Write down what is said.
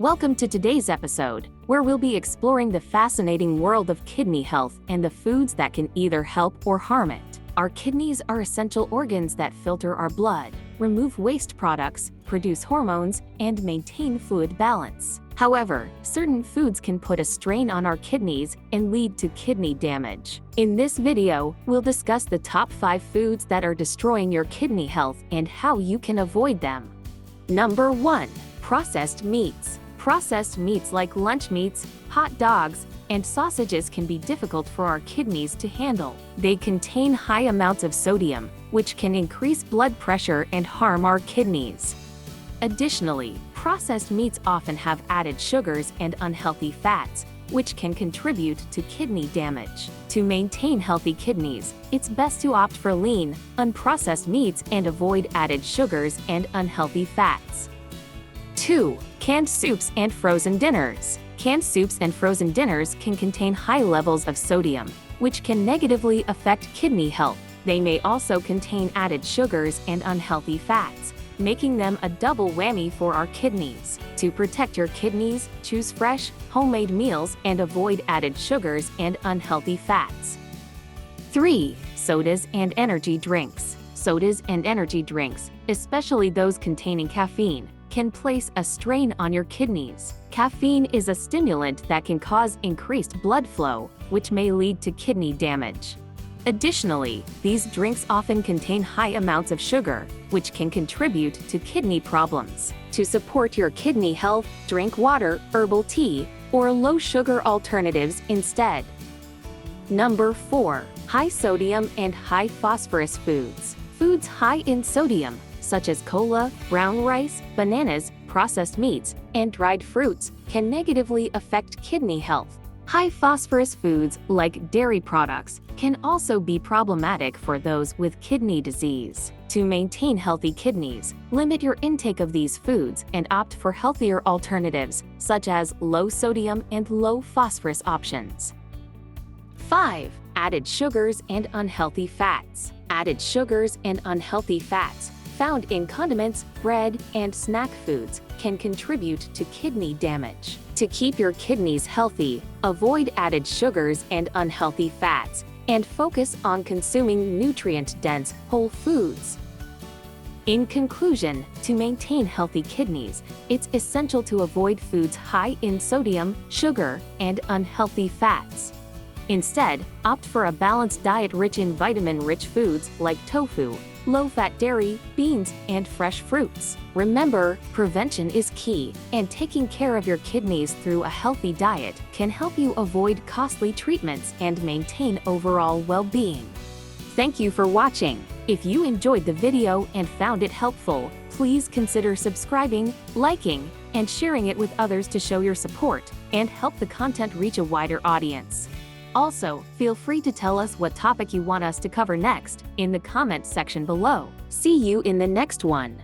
Welcome to today's episode, where we'll be exploring the fascinating world of kidney health and the foods that can either help or harm it. Our kidneys are essential organs that filter our blood, remove waste products, produce hormones, and maintain fluid balance. However, certain foods can put a strain on our kidneys and lead to kidney damage. In this video, we'll discuss the top 5 foods that are destroying your kidney health and how you can avoid them. Number 1. Processed meats. Processed meats like lunch meats, hot dogs, and sausages can be difficult for our kidneys to handle. They contain high amounts of sodium, which can increase blood pressure and harm our kidneys. Additionally, processed meats often have added sugars and unhealthy fats, which can contribute to kidney damage. To maintain healthy kidneys, it's best to opt for lean, unprocessed meats and avoid added sugars and unhealthy fats. 2. Canned soups and frozen dinners. Canned soups and frozen dinners can contain high levels of sodium, which can negatively affect kidney health. They may also contain added sugars and unhealthy fats, making them a double whammy for our kidneys. To protect your kidneys, choose fresh, homemade meals and avoid added sugars and unhealthy fats. 3. Sodas and energy drinks. Sodas and energy drinks, especially those containing caffeine, can place a strain on your kidneys. Caffeine is a stimulant that can cause increased blood flow, which may lead to kidney damage. Additionally, these drinks often contain high amounts of sugar, which can contribute to kidney problems. To support your kidney health, drink water, herbal tea, or low-sugar alternatives instead. Number 4. High sodium and high phosphorus foods. Foods high in sodium, such as cola, brown rice, bananas, processed meats, and dried fruits, can negatively affect kidney health. High phosphorus foods, like dairy products, can also be problematic for those with kidney disease. To maintain healthy kidneys, limit your intake of these foods and opt for healthier alternatives, such as low sodium and low phosphorus options. 5. Added sugars and unhealthy fats. Added sugars and unhealthy fats, found in condiments, bread, and snack foods, can contribute to kidney damage. To keep your kidneys healthy, avoid added sugars and unhealthy fats, and focus on consuming nutrient-dense whole foods. In conclusion, to maintain healthy kidneys, it's essential to avoid foods high in sodium, sugar, and unhealthy fats. Instead, opt for a balanced diet rich in vitamin-rich foods like tofu, low-fat dairy, beans, and fresh fruits. Remember, prevention is key, and taking care of your kidneys through a healthy diet can help you avoid costly treatments and maintain overall well-being. Thank you for watching. If you enjoyed the video and found it helpful, please consider subscribing, liking, and sharing it with others to show your support and help the content reach a wider audience. Also, feel free to tell us what topic you want us to cover next in the comments section below. See you in the next one.